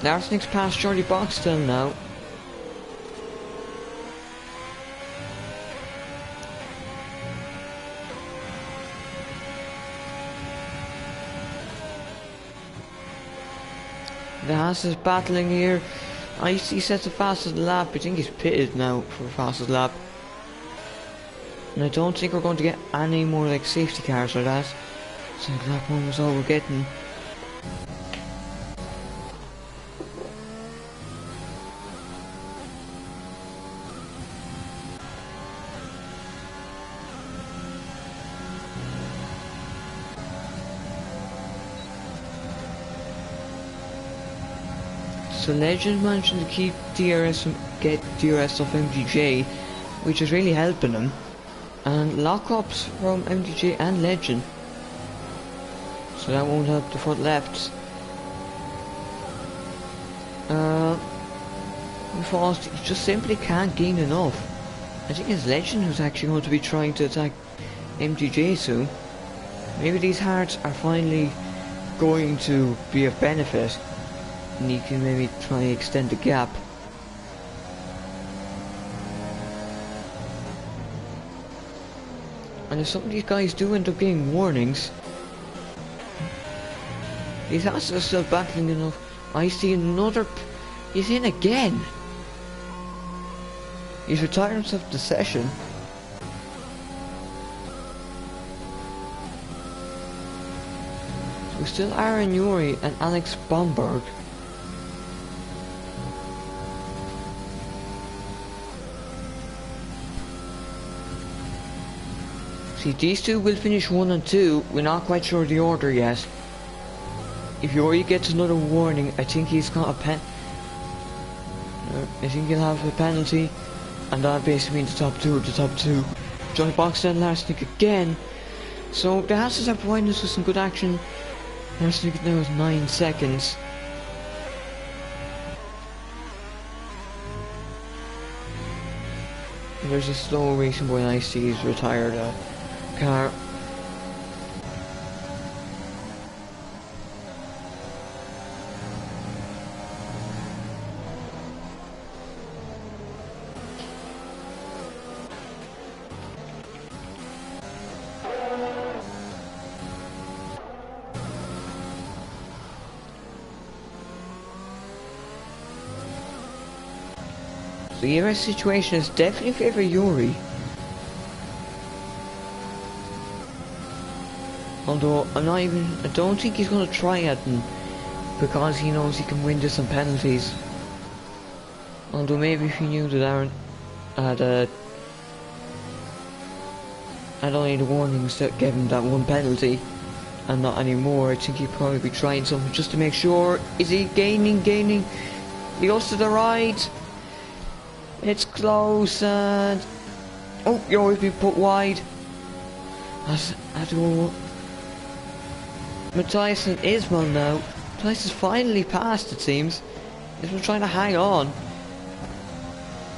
[SPEAKER 1] Larsen's past Charlie Boxtel now. The Haas is battling here. He sets the fastest lap. I think he's pitted now for the fastest lap. And I don't think we're going to get any more like safety cars or that. So lap 1 was all we're getting. So Legend managed to keep get DRS off MDJ, which is really helping him. And lockups from MDJ and Legend. So that won't help the front lefts. Fast, he just simply can't gain enough. I think it's Legend who's actually going to be trying to attack MDJ soon. Maybe these hards are finally going to be of benefit. And you can maybe try and extend the gap. And if some of these guys do end up getting warnings, these assets are still battling enough. I see another... He's in again. He's retired himself the session. So still Aaron Yuri and Alex Bomberg. See, these two will finish 1 and 2. We're not quite sure the order yet. If Yuri gets another warning, I think he's got a I think he'll have a penalty, and that basically means the top two of the top two. Johnny Boxer and Larsnick again. So the Hasses are providing us with some good action. Larsnick now is 9 seconds. And there's a slow racing boy I see he's retired car. The ERS situation is definitely favour Yuri. Although I don't think he's going to try at him because he knows he can win this on penalties. Although maybe if he knew that Aaron had only the warnings that gave him that one penalty and not anymore, I think he'd probably be trying something just to make sure. Is he gaining? He goes to the right. It's close and... Oh, Yuri's been put wide. Matthias and Ismail now. Matthias has finally passed, it seems. Ismail trying to hang on.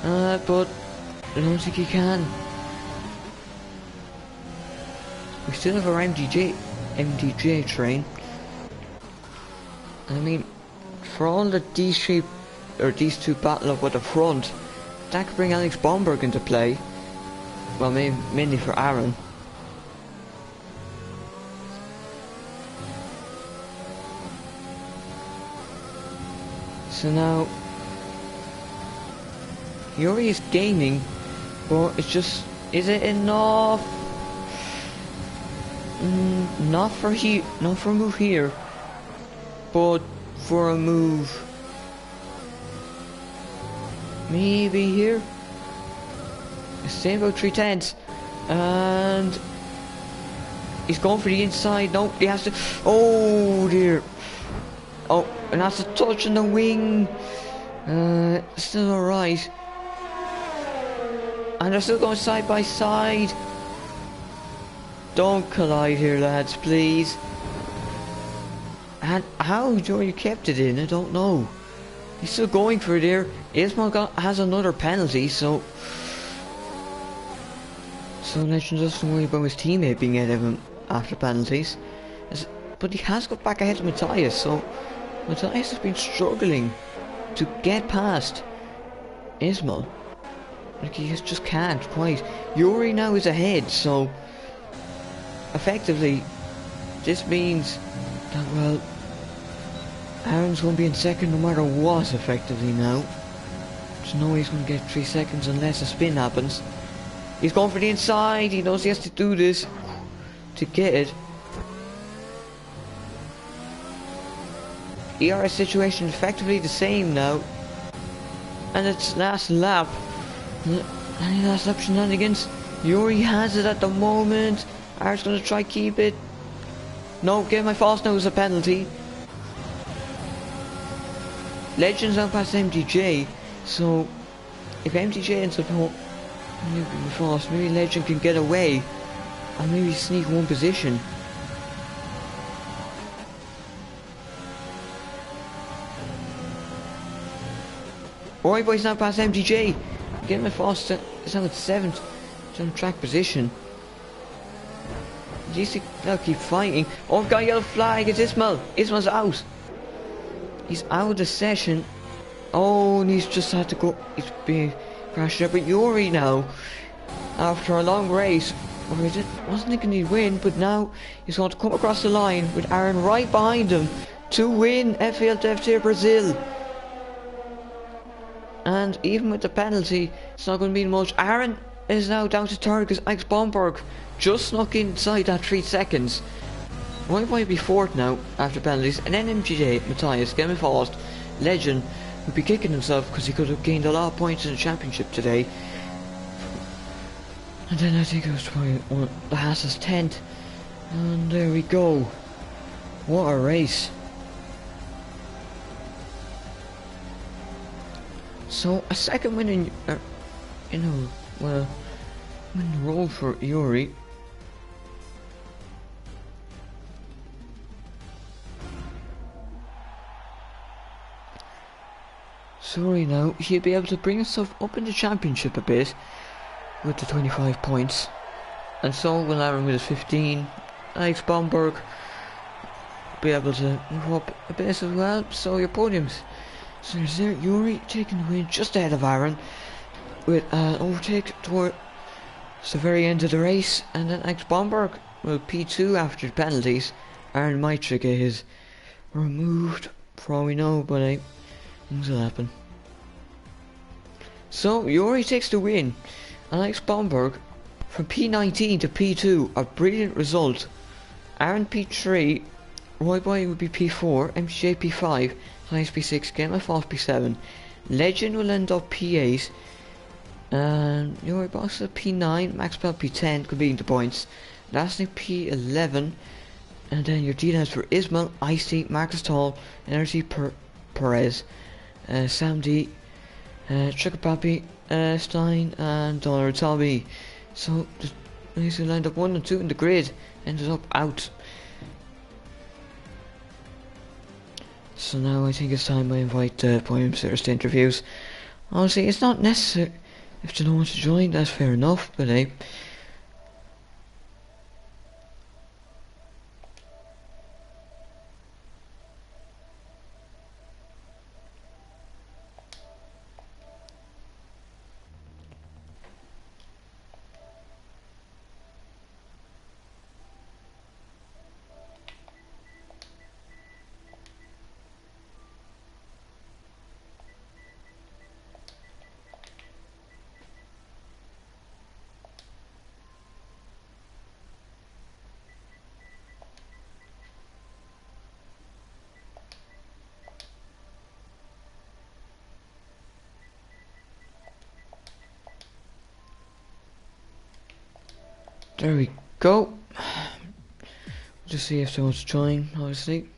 [SPEAKER 1] But I don't think he can. We still have our MDJ train. I mean, for all that these two battle up at the front, that could bring Alex Bomberg into play. Well, mainly for Aaron. So now Yuri is gaining, but it's just, is it enough? Not for a move here, but for a move maybe here. Same about 3/10, and he's going for the inside. Nope, he has to. Oh dear. Oh, and that's a touch on the wing. Still alright. And they're still going side by side. Don't collide here, lads, please. And how Joey kept it in, I don't know. He's still going for it here. Ismail has another penalty, so Legend doesn't worry about his teammate being ahead of him after penalties. But he has got back ahead of Matthias, so Matthias has been struggling to get past Ismail. Like, he just can't quite. Yuri now is ahead, so effectively this means that, well, Aaron's going to be in second no matter what, effectively now. There's no way he's going to get 3 seconds unless a spin happens. He's going for the inside. He knows he has to do this to get it. ERS situation effectively the same now. And it's last lap. Any last lap shenanigans? Yuri has it at the moment. Aaron's going to try keep it. No, get my false nose a penalty. Legend's now past MTJ, so if MTJ ends up false, maybe Legend can get away and maybe sneak one position. Alright boys, now past MTJ. Get my false, it's now at 7th. It's on track position. They'll keep fighting. Oh, got a yellow flag, it's Ismail. Ismail's out. He's out of the session. Oh, and he's just had to go. He's being crashed there. But Yuri now, after a long race, or he wasn't thinking he'd win, but now he's going to come across the line with Aaron right behind him to win FLFT Brazil. And even with the penalty, it's not going to mean much. Aaron is now down to third because Alex Bomberg just snuck inside that 3 seconds. Why might be fourth now after penalties, and then MGJ, Matthias, getting fast, Legend, would be kicking himself because he could have gained a lot of points in the championship today. And then I think it was probably the Haas's 10th. And there we go. What a race. So a second win in win a row for Yuri. Sorry now, he'll be able to bring himself up in the championship a bit with the 25 points. And so will Aaron with his 15. Alex Bomberg be able to move up a bit as well. So your podiums. So there's there Yuri taking the win just ahead of Aaron with an overtake towards the very end of the race, and then Alex Bomberg will P2 after the penalties. Aaron might get his removed for all we know, but things will happen. So Yuri takes the win, and Alex Bomberg from P19 to P2, a brilliant result. Aaron P3, Roy Boy would be P4, MJ P5, Nice P6, Game of Off P7. Legend will end up P8. And your boss at P9, Max Bell P10, could be into points. Lasting P11. And then your D-Lines for Ismail, Icy, Marcus Tall, Energy Perez, Sam D, Tricker Pappy, Stein, and Dollar Talby. So, these lined up 1 and 2 in the grid, ended up out. So now I think it's time I invite the podium sitters to interviews. Honestly, it's not necessary. If they don't want to join, that's fair enough, but there we go. Just see if they want to join, obviously.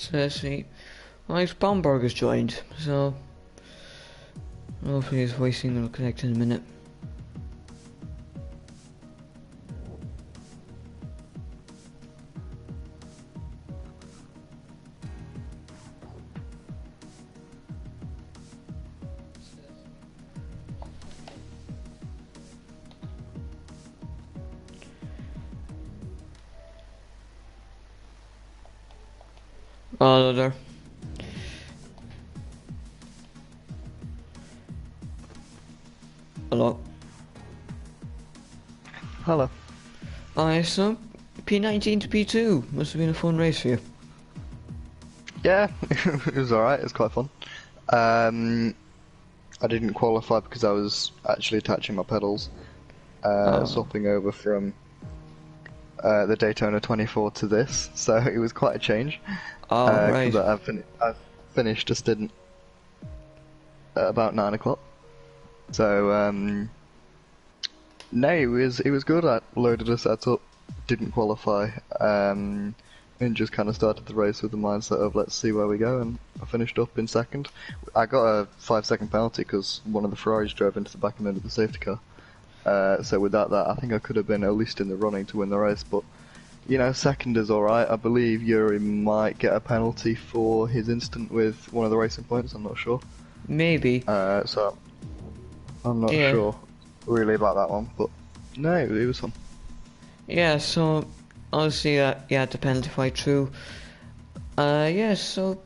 [SPEAKER 1] So let's see. Alex Bomberg has joined, so hopefully his voicing will connect in a minute. Oh, there. Hello.
[SPEAKER 2] Hello.
[SPEAKER 1] Alright, so P19 to P2 must have been a fun race for you.
[SPEAKER 2] Yeah, it was alright, it was quite fun. Um, I didn't qualify because I was actually attaching my pedals,
[SPEAKER 1] Oh,
[SPEAKER 2] swapping over from the Daytona 24 to this, so it was quite a change.
[SPEAKER 1] oh
[SPEAKER 2] Because
[SPEAKER 1] right.
[SPEAKER 2] I finished a stint at about 9 o'clock. So, no, it was good. I loaded a setup, didn't qualify, and just kind of started the race with the mindset of let's see where we go. And I finished up in second. I got a 5-second penalty because one of the Ferraris drove into the back end of the safety car. So with that, I think I could have been at least in the running to win the race. But you know, second is all right. I believe Yuri might get a penalty for his incident with one of the racing points. I'm not sure.
[SPEAKER 1] Maybe.
[SPEAKER 2] So I'm not
[SPEAKER 1] Yeah.
[SPEAKER 2] sure really about that one, but no, it was fun.
[SPEAKER 1] Yeah, so obviously yeah, the penalty fight through. Yeah, so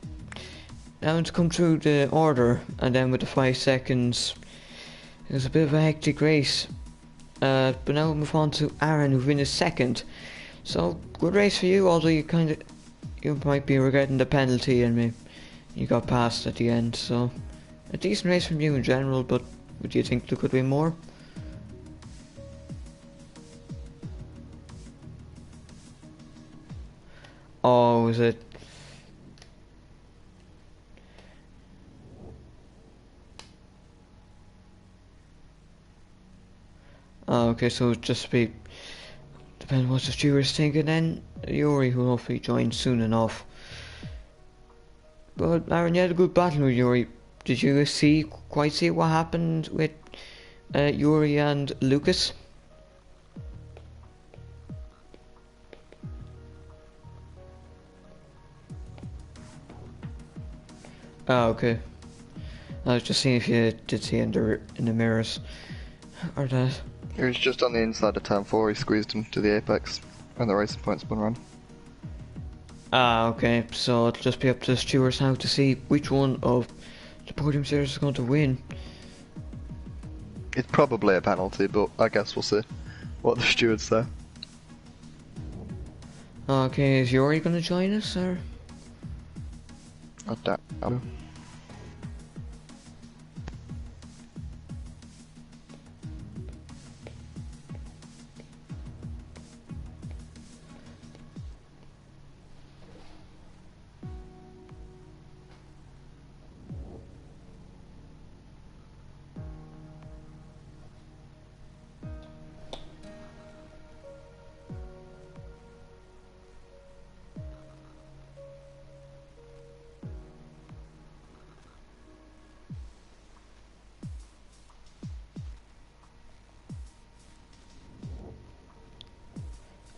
[SPEAKER 1] now to come through the order and then with the 5 seconds it was a bit of a hectic race. But now we'll move on to Aaron who finished second. So good race for you, although you might be regretting the penalty and maybe you got past at the end, so a decent race from you in general, but would you think there could be more? Oh, is it? Oh, okay, so it just be depending what the stewards think, and then Yuri will hopefully join soon enough. But Aaron, you had a good battle with Yuri. Did you quite see what happened with Yuri and Lucas? Oh, okay. I was just seeing if you did see in the mirrors or that.
[SPEAKER 2] He was just on the inside of turn 4, he squeezed him to the apex, and the racing point spun around.
[SPEAKER 1] Ah, okay. So it'll just be up to the stewards now to see which one of the podium series is going to win.
[SPEAKER 2] It's probably a penalty, but I guess we'll see what the stewards say.
[SPEAKER 1] Okay, is Yuri going to join us, or?
[SPEAKER 2] I doubt it.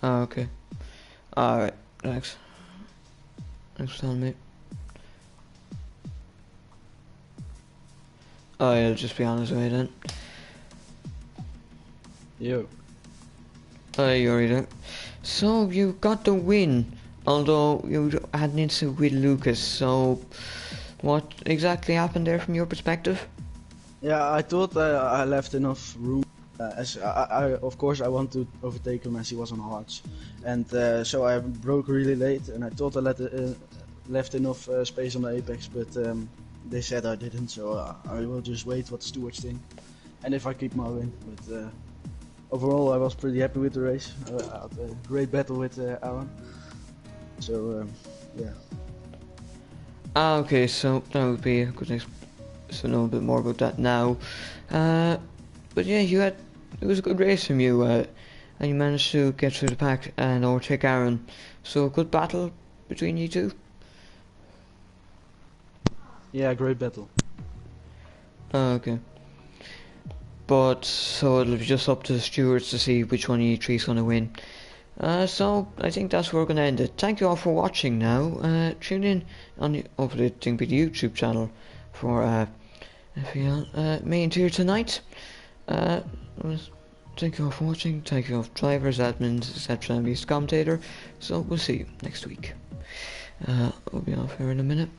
[SPEAKER 1] Ah, okay. Alright, thanks. Thanks for telling me. Oh, yeah, I'll just be on his way then.
[SPEAKER 3] Yo.
[SPEAKER 1] Yuri then. So, you got the win, although you had an incident with Lucas, so what exactly happened there from your perspective?
[SPEAKER 3] Yeah, I thought I left enough room. As of course, I want to overtake him as he was on hards, and so I broke really late. And I thought I left enough space on the apex, but they said I didn't. So I will just wait what the stewards think, and if I keep my win. But overall, I was pretty happy with the race. I had a great battle with Aaron. So yeah.
[SPEAKER 1] Ah, okay, so that would be a good so know a bit more about that now. But yeah, it was a good race from you, and you managed to get through the pack and overtake Aaron. So a good battle between you two.
[SPEAKER 3] Yeah, great battle.
[SPEAKER 1] Okay. But so it'll be just up to the stewards to see which one of you three is going to win. So I think that's where we're going to end it. Thank you all for watching now. Tune in on the hopefully the YouTube channel for me and here tonight. Thank you all for watching. Thank you all drivers, admins, etc. and me as commentator. So we'll see you next week. We'll be off here in a minute.